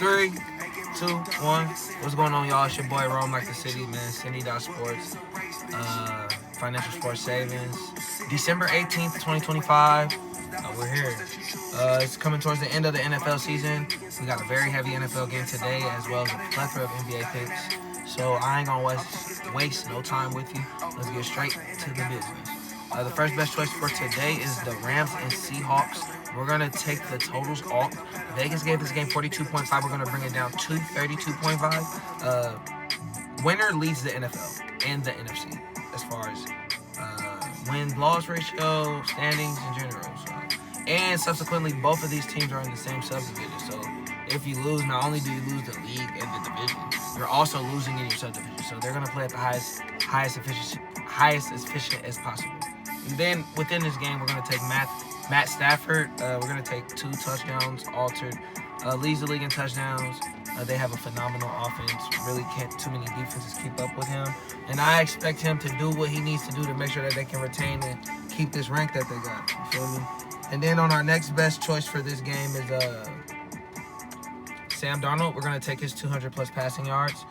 3, 2, 1. What's going on, y'all? It's your boy Rome like the city, man. SYNDI'Sports. Financial Sports Savings. December 18th, 2025. We're here. It's coming towards the end of the NFL season. We got a very heavy NFL game today, as well as a plethora of NBA picks. So I ain't gonna waste no time with you. Let's get straight to the business. The first best choice for today is the Rams and Seahawks. We're going to take the totals off. Vegas gave this game 42.5. We're going to bring it down to 32.5. Winner leads the NFL and the NFC as far as win-loss ratio, standings in general. So. And subsequently, both of these teams are in the same subdivision. So if you lose, not only do you lose the league and the division, you're also losing in your subdivision. So they're going to play at the highest efficient as possible. And then within this game, we're going to take Matt Stafford. We're going to take 2 touchdowns altered. Leads the league in touchdowns. They have a phenomenal offense. Really can't too many defenses keep up with him. And I expect him to do what he needs to do to make sure that they can retain and keep this rank that they got. You feel me? And then on our next best choice for this game is Sam Darnold. We're going to take his 200-plus passing yards.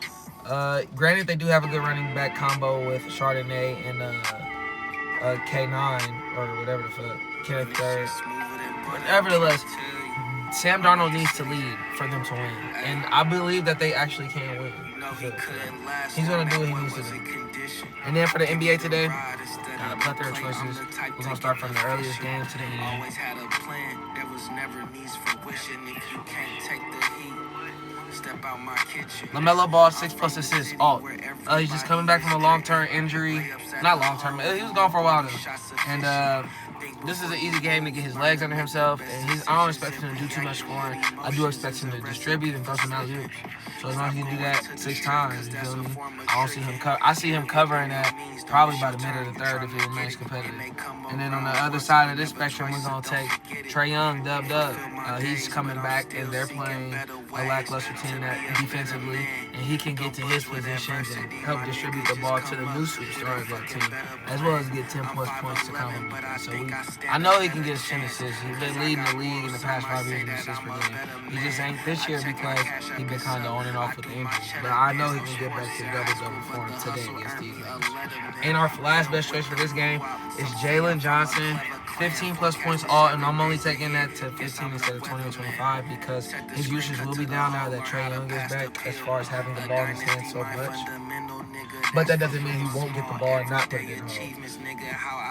Granted, they do have a good running back combo with Chardonnay and K9 or whatever the fuck, Kenneth Third. But nevertheless, Sam Darnold needs to lead for them to win, and I believe that they actually can win. He's gonna do what he needs to do. And then for the NBA today, got a plethora of choices. We're gonna start from the earliest game to the end. LaMelo Ball, 6+ assists. He's just coming back from a long-term injury. Not long-term. He was gone for a while though. And this is an easy game to get his legs under himself. And I don't expect him to do too much scoring. I do expect him to distribute and throw some alley-oops. So as long as he can do that 6 times, you feel me? I see him covering that probably by the middle of the third if he remains competitive. And then on the other side of this spectrum, we're gonna take Trae Young, Dub. He's coming back, and they're playing a lackluster team defensively, and he can get to his positions and help distribute the ball to the new superstar of that team, as well as get 10+ points to complement that. So I know he can get 10 assists. He's been leading the league in the past 5 years in assists per game. He just ain't this year because he's been kind of on and off with the injuries. But I know he can get back to double-double form today against these guys. And our last best choice for this game is Jalen Johnson. 15+ points and I'm only taking that to 15 instead of 20 or 25 because his usage will be down now that Trae Young is back as far as having the ball in his hands so much. But that doesn't mean he won't get the ball and not put it in the hole.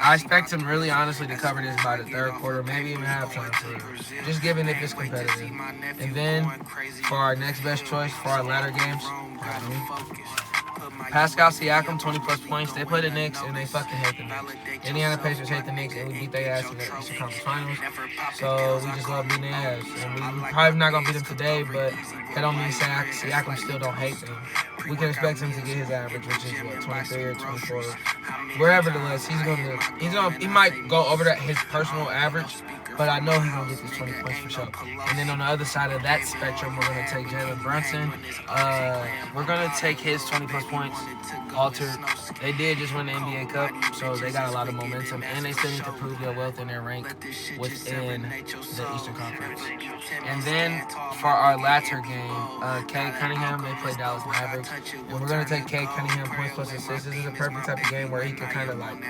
I expect him really honestly to cover this by the third quarter, maybe even halftime, just given if it's competitive. And then for our next best choice for our latter games, Pascal Siakam, 20+ points. They play the Knicks and they fucking hate the Knicks. Indiana Pacers hate the Knicks and we beat their ass in the Eastern Conference Finals. So we just love beating their ass. And we probably not gonna beat them today, but that don't mean Siakam still don't hate them. We can expect him to get his average, which is what, 23 or 24. Wherever the less, he might go over his personal average, but I know he's gonna get this 20 points for sure. And then on the other side of that spectrum, we're gonna take Jalen Brunson. We're gonna take his 20+ points altered. They did just win the NBA Cup, so they got a lot of momentum, and they still need to prove their wealth and their rank within the Eastern Conference. And then for our latter game, Cade Cunningham, they play Dallas Mavericks, and we're gonna take Cade Cunningham points plus assists. This is a perfect type of game where he can kind of like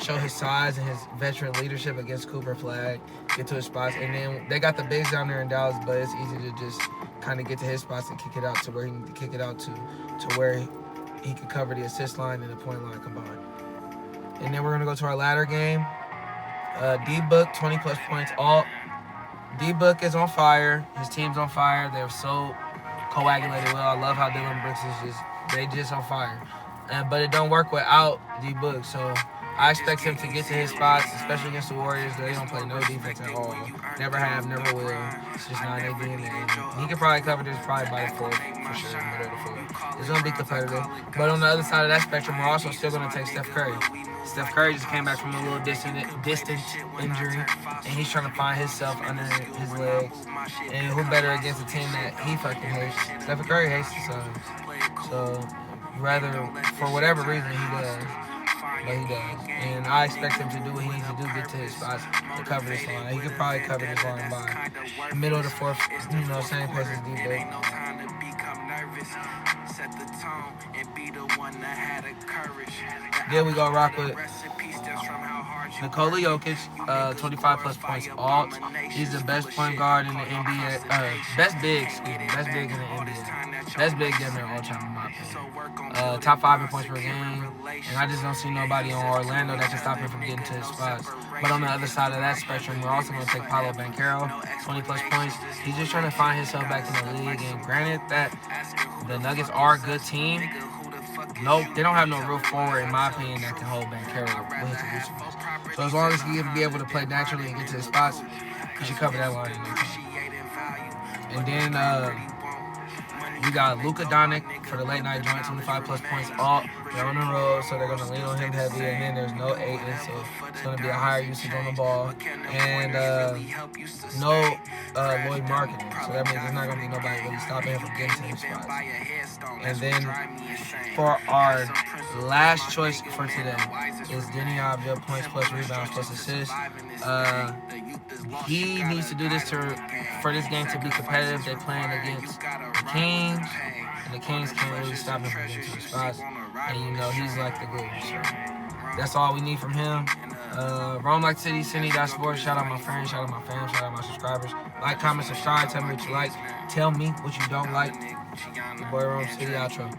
show his size and his veteran leadership against Cooper Flag, get to his spots, and then they got the bigs down there in Dallas, but it's easy to just kind of get to his spots and kick it out to where he needs to kick it out to where he can cover the assist line and the point line combined. And then we're gonna go to our latter game. D-Book, 20+ points. D-Book is on fire. His team's on fire. They're so coagulated well. I love how Dylan Brooks is just on fire. But it don't work without D-Book. So I expect him to get to his spots, especially against the Warriors. They don't play no defense at all. Never have, never will. It's just not their DNA. He can probably cover this by the fourth, for sure, middle of the fourth. It's going to be competitive. But on the other side of that spectrum, we're also still going to take Steph Curry. Steph Curry just came back from a little distant injury, and he's trying to find himself under his legs. And who better against a team that he fucking hates? Steph Curry hates the Suns. So, rather, for whatever reason he does, but he does. And I expect him to do what he needs to do, get to his spots to cover this line. He could probably cover this line by middle of the fourth, same pace as D-Big. Then we go rock with Nikola Jokic, 25 plus points alt. He's the best point guard in the NBA. Best big in the NBA. Best big in there all time in my opinion. Top 5 in points per game. And I just don't see nobody on Orlando that can stop him from getting to his spots. But on the other side of that spectrum, we're also going to take Paolo Banchero, 20 plus points. He's just trying to find himself back in the league. And granted that the Nuggets are a good team, no, they don't have no real forward, in my opinion, that can hold Banchero with his elusiveness. So as long as he can be able to play naturally and get to his spots, he should cover that line. And then we got Luka Doncic for the late night joint, 25 plus points all. They're on the road, so they're going to lean on him heavy. And then there's no Ayton, so it's going to be a higher usage on the ball. And no Lloyd marketing, so that means there's not going to be nobody really stopping him from getting to his spots. And then for our last choice for today is Denny Avdija, points plus rebounds plus assists. He needs to do this for this game to be competitive. They're playing against the Kings, and the Kings can't really stop him from getting to the spots. And he's like the glue. So that's all we need from him. Rome like City, SYNDI'Sports. Shout out my friends, shout out my fam, shout out my subscribers. Like, comment, subscribe. Tell me what you like. Tell me what you don't like. Your boy Rome City, outro.